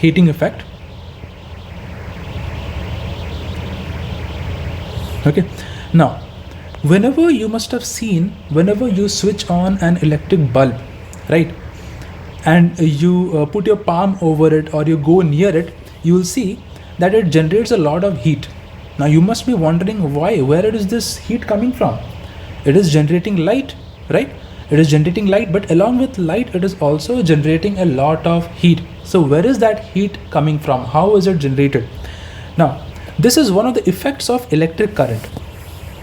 heating effect. Okay, now whenever you must have seen, whenever you switch on an electric bulb, right, and you put your palm over it or you go near it, you will see that it generates a lot of heat. Now you must be wondering why, where is this heat coming from? It is generating light, right? It is generating light, but along with light, it is also generating a lot of heat. So where is that heat coming from? How is it generated? Now, this is one of the effects of electric current.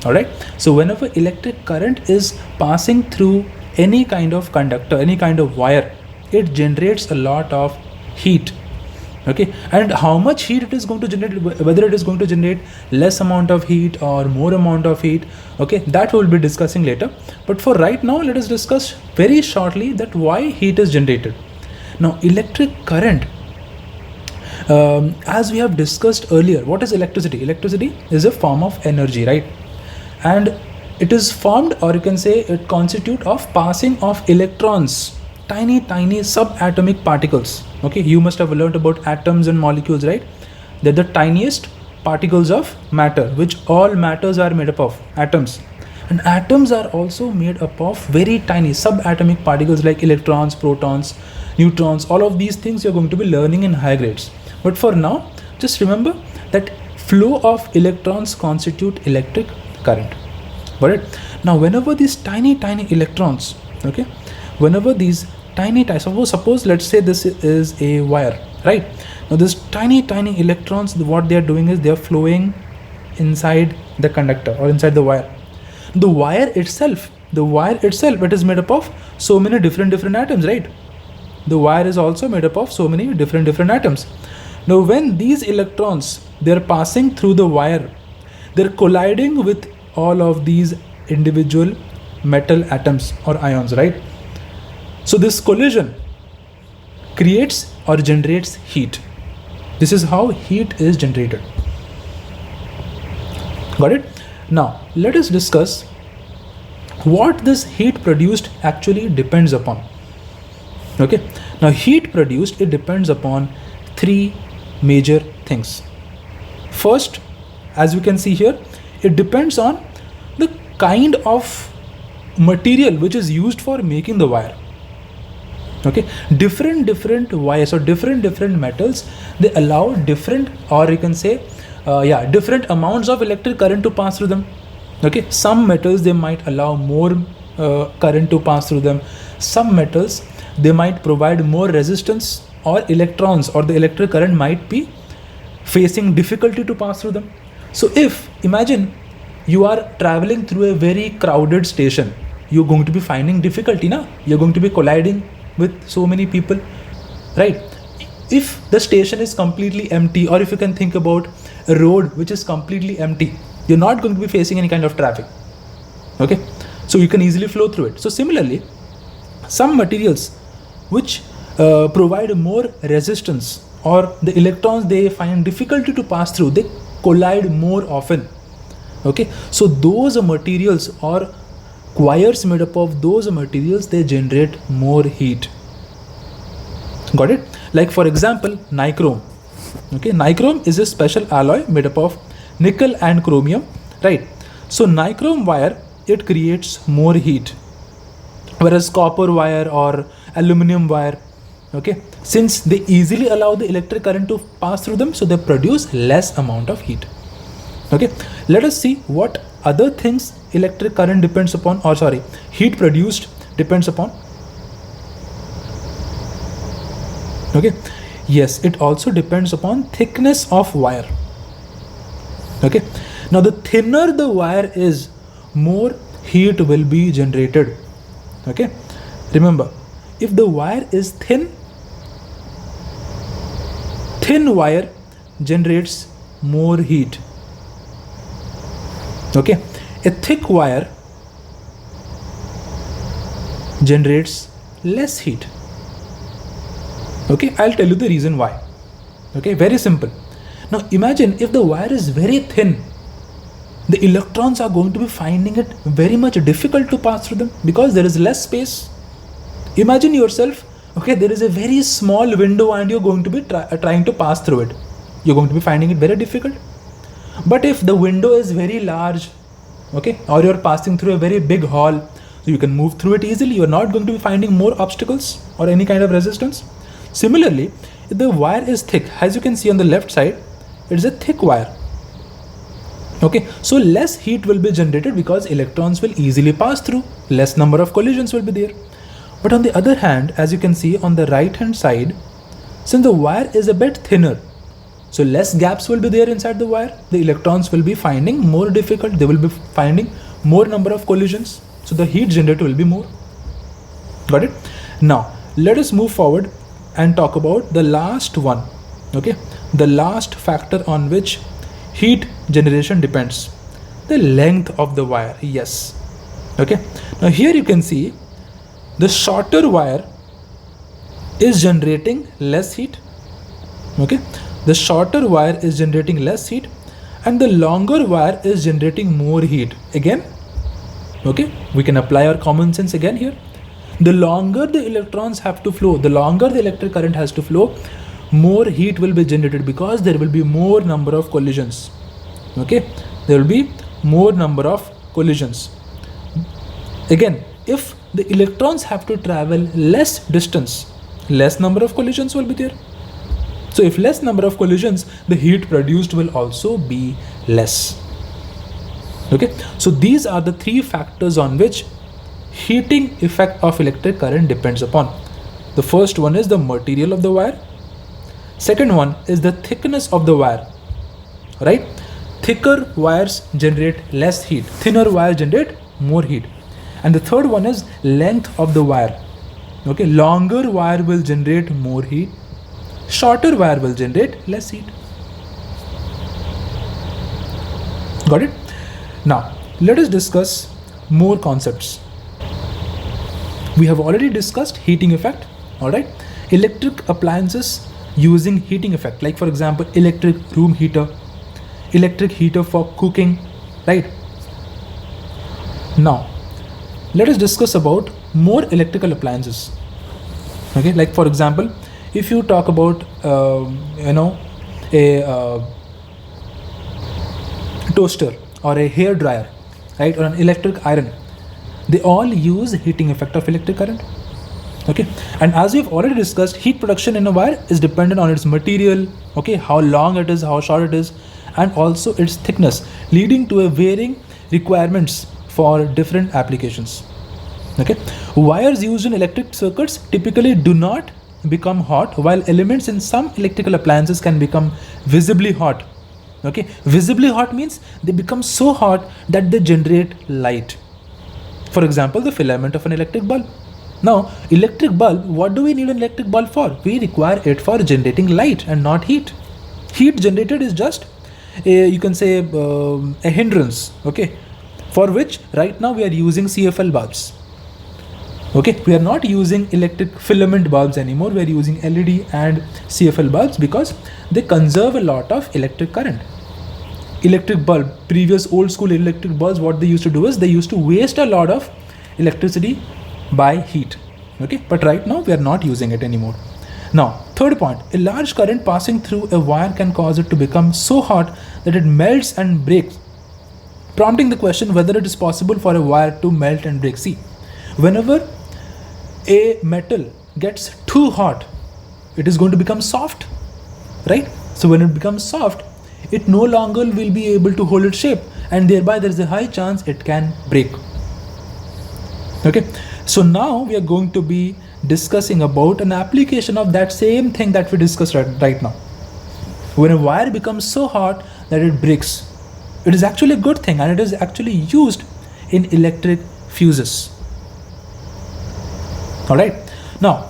All right. So whenever electric current is passing through any kind of conductor, any kind of wire, it generates a lot of heat. Okay, and how much heat it is going to generate, whether it is going to generate less amount of heat or more amount of heat, okay, that we will be discussing later. But for right now, let us discuss very shortly that why heat is generated. Now, electric current, as we have discussed earlier, what is electricity? Electricity is a form of energy, right? And it is formed, or you can say it constitutes of passing of electrons, tiny subatomic particles. Okay, you must have learned about atoms and molecules, right? They're the tiniest particles of matter, which all matters are made up of, atoms. And atoms are also made up of very tiny subatomic particles like electrons, protons, neutrons. All of these things you're going to be learning in higher grades. But for now, just remember that flow of electrons constitute electric current. Got it? Now, whenever these tiny electrons, okay, whenever these suppose let's say this is a wire, right? Now this tiny electrons, what they are doing is they are flowing inside the conductor or inside the wire. The wire itself, it is made up of so many different atoms, right? The wire is also made up of so many different atoms. Now when these electrons, they are passing through the wire, they're colliding with all of these individual metal atoms or ions, right? So this collision creates or generates heat. This is how heat is generated. Got it? Now let us discuss what this heat produced actually depends upon. Okay. Now heat produced, it depends upon three major things. First, as we can see here, it depends on the kind of material which is used for making the wire. Okay, different wires or different metals, they allow different, or you can say different amounts of electric current to pass through them. Okay, some metals, they might allow more current to pass through them. Some metals, they might provide more resistance, or electrons or the electric current might be facing difficulty to pass through them. So if imagine you are traveling through a very crowded station, you're going to be finding difficulty now. You're going to be colliding with so many people, right? If the station is completely empty, or if you can think about a road which is completely empty, you're not going to be facing any kind of traffic. Okay, so you can easily flow through it. So similarly, some materials which provide more resistance, or the electrons they find difficulty to pass through, they collide more often. Okay, so those materials or wires made up of those materials, they generate more heat. Got it? Like for example, nichrome. Okay, nichrome is a special alloy made up of nickel and chromium, right? So nichrome wire, it creates more heat, whereas copper wire or aluminum wire, okay, since they easily allow the electric current to pass through them, so they produce less amount of heat. Okay, let us see what other things electric current depends upon, or sorry, heat produced depends upon. Okay, yes, it also depends upon thickness of wire. Okay, now the thinner the wire is, more heat will be generated. Okay, remember, if the wire is thin wire generates more heat. Okay, a thick wire generates less heat. Okay, I'll tell you the reason why. Okay, very simple. Now imagine if the wire is very thin, the electrons are going to be finding it very much difficult to pass through them because there is less space. Imagine yourself Okay, there is a very small window and you're going to be trying to pass through it. You're going to be finding it very difficult. But if the window is very large, okay, or you're passing through a very big hall, so you can move through it easily, you're not going to be finding more obstacles or any kind of resistance. Similarly, if the wire is thick, as you can see on the left side, it's a thick wire. Okay, so less heat will be generated because electrons will easily pass through, less number of collisions will be there. But on the other hand, as you can see on the right hand side, since the wire is a bit thinner, so less gaps will be there inside the wire, the electrons will be finding more difficult, they will be finding more number of collisions, so the heat generated will be more. Got it? Now, let us move forward and talk about the last one, okay, the last factor on which heat generation depends, the length of the wire. Yes, okay. Now here you can see the shorter wire is generating less heat, okay, the shorter wire is generating less heat and the longer wire is generating more heat. Again, okay, we can apply our common sense again here. The longer the electrons have to flow, the longer the electric current has to flow, more heat will be generated because there will be more number of collisions. Okay, there will be more number of collisions. Again, if the electrons have to travel less distance, less number of collisions will be there. So if less number of collisions, the heat produced will also be less. Okay, so these are the three factors on which heating effect of electric current depends upon. The first one is the material of the wire. Second one is the thickness of the wire, right? Thicker wires generate less heat, thinner wires generate more heat. And the third one is length of the wire. Okay, longer wire will generate more heat, shorter wire will generate less heat. Got it? Now, let us discuss more concepts. We have already discussed heating effect, alright? Electric appliances using heating effect, like for example, electric room heater, electric heater for cooking, right? Now, let us discuss about more electrical appliances. Okay, like for example, if you talk about, a toaster or a hair dryer, right, or an electric iron, they all use heating effect of electric current. Okay, and as we've already discussed, heat production in a wire is dependent on its material, okay, how long it is, how short it is, and also its thickness, leading to a varying requirements for different applications. Okay, wires used in electric circuits typically do not become hot, while elements in some electrical appliances can become visibly hot. Okay, visibly hot means they become so hot that they generate light. For example, the filament of an electric bulb. Now, electric bulb, what do we need an electric bulb for? We require it for generating light and not heat. Heat generated is just you can say a hindrance, okay, for which right now we are using CFL bulbs. Okay, we are not using electric filament bulbs anymore. We are using LED and CFL bulbs because they conserve a lot of electric current. Electric bulb, previous old school electric bulbs, what they used to do is they used to waste a lot of electricity by heat. Okay, but right now we are not using it anymore. Now, third point, a large current passing through a wire can cause it to become so hot that it melts and breaks, prompting the question whether it is possible for a wire to melt and break. See, whenever a metal gets too hot, it is going to become soft, right? So when it becomes soft, it no longer will be able to hold its shape, and thereby there is a high chance it can break. Okay, so now we are going to be discussing about an application of that same thing that we discussed right now. When a wire becomes so hot that it breaks, it is actually a good thing, and it is actually used in electric fuses. Alright, now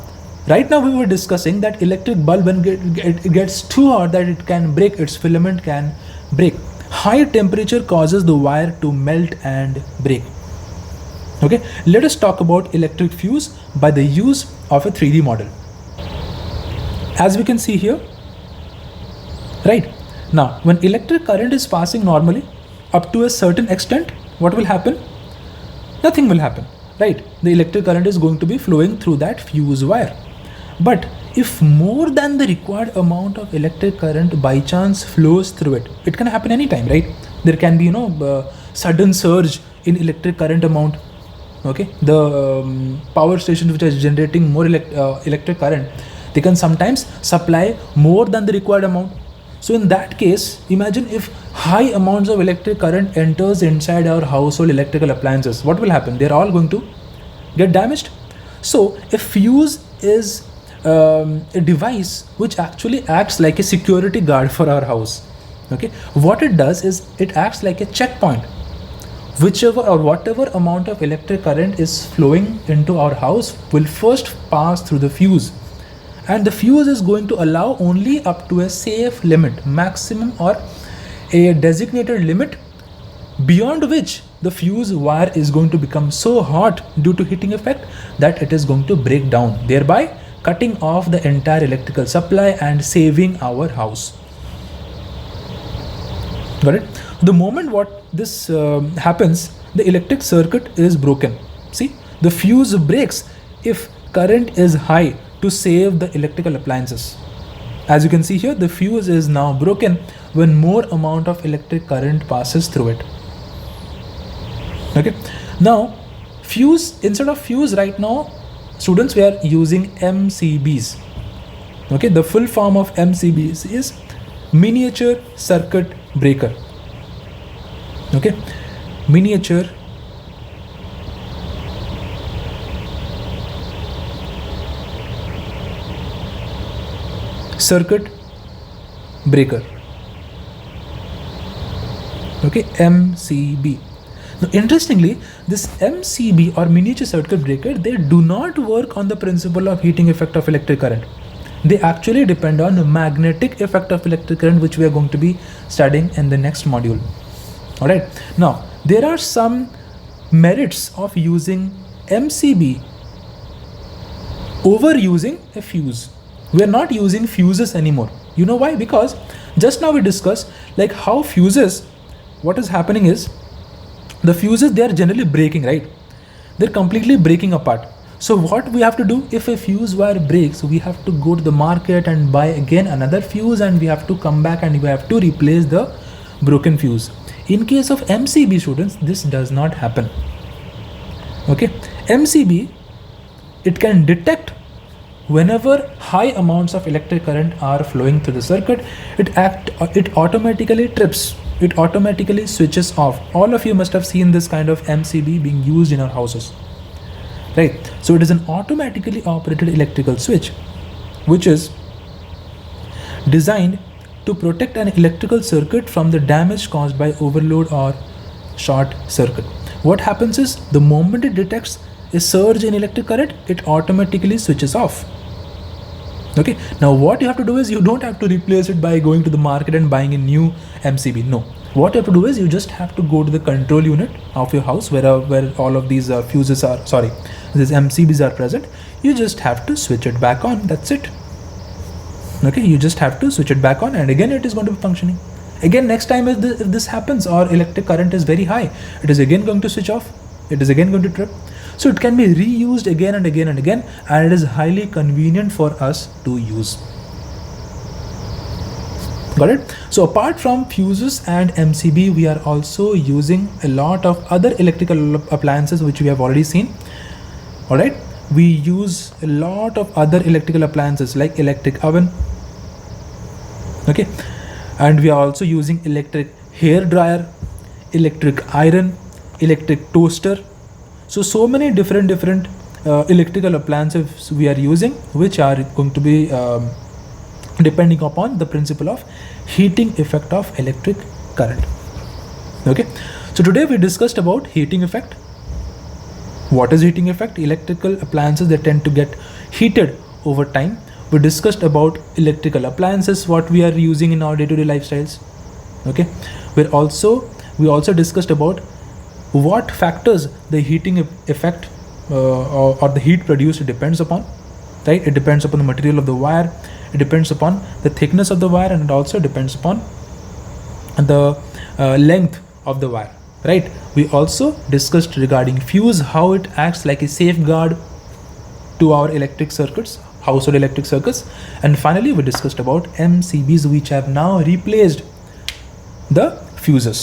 right now we were discussing that electric bulb, when it gets too hot that it can break, its filament can break. High temperature causes the wire to melt and break. Okay, let us talk about electric fuse by the use of a 3D model. As we can see here, right, now when electric current is passing normally up to a certain extent, what will happen? Nothing will happen, right? The electric current is going to be flowing through that fuse wire. But if more than the required amount of electric current by chance flows through it, it can happen anytime, right? There can be, sudden surge in electric current amount. Okay, the power stations which are generating more electric current, they can sometimes supply more than the required amount. So in that case, imagine if high amounts of electric current enters inside our household electrical appliances, what will happen? They're all going to get damaged. So a fuse is a device which actually acts like a security guard for our house. Okay, what it does is it acts like a checkpoint. Whichever or whatever amount of electric current is flowing into our house will first pass through the fuse, and the fuse is going to allow only up to a safe limit, maximum or a designated limit, beyond which the fuse wire is going to become so hot due to heating effect that it is going to break down, thereby cutting off the entire electrical supply and saving our house. Got it? The moment what this happens, the electric circuit is broken. See, the fuse breaks if current is high to save the electrical appliances. As you can see here, the fuse is now broken when more amount of electric current passes through it. Okay, now fuse, instead of fuse right now, students, we are using MCBs. Okay, the full form of MCBs is miniature circuit breaker. Okay, miniature circuit breaker. Okay, MCB. Now, interestingly, this MCB or miniature circuit breaker, they do not work on the principle of heating effect of electric current. They actually depend on the magnetic effect of electric current, which we are going to be studying in the next module. All right. Now, there are some merits of using MCB over using a fuse. We are not using fuses anymore. You know why? Because just now we discussed like how fuses, what is happening is the fuses, they are generally breaking, right? They're completely breaking apart. So what we have to do, if a fuse wire breaks, we have to go to the market and buy again another fuse, and we have to come back and we have to replace the broken fuse. In case of MCB, students, this does not happen. Okay, MCB, it can detect whenever high amounts of electric current are flowing through the circuit, it automatically trips. It automatically switches off. All of you must have seen this kind of MCB being used in our houses, right? So it is an automatically operated electrical switch, which is designed to protect an electrical circuit from the damage caused by overload or short circuit. What happens is the moment it detects a surge in electric current, it automatically switches off. Okay, now what you have to do is you don't have to replace it by going to the market and buying a new MCB. No, what you have to do is you just have to go to the control unit of your house where all of these fuses are, these MCBs are present. You just have to switch it back on. That's it. Okay, you just have to switch it back on, and again it is going to be functioning. Again, next time if this happens or electric current is very high, it is again going to switch off. It is again going to trip. So it can be reused again and again and again, and it is highly convenient for us to use. Got it? So apart from fuses and MCB, we are also using a lot of other electrical appliances which we have already seen. All right, we use a lot of other electrical appliances like electric oven. Okay, and we are also using electric hair dryer, electric iron, electric toaster. So many different electrical appliances we are using, which are going to be depending upon the principle of heating effect of electric current. Okay, so today we discussed about heating effect. What is heating effect? Electrical appliances, they tend to get heated over time. We discussed about electrical appliances, what we are using in our day-to-day lifestyles. Okay, we also discussed about what factors the heating effect or the heat produced depends upon, right? It depends upon the material of the wire, it depends upon the thickness of the wire, and it also depends upon the length of the wire, right? We also discussed regarding fuse, how it acts like a safeguard to our electric circuits, household electric circuits. And finally, we discussed about MCBs, which have now replaced the fuses.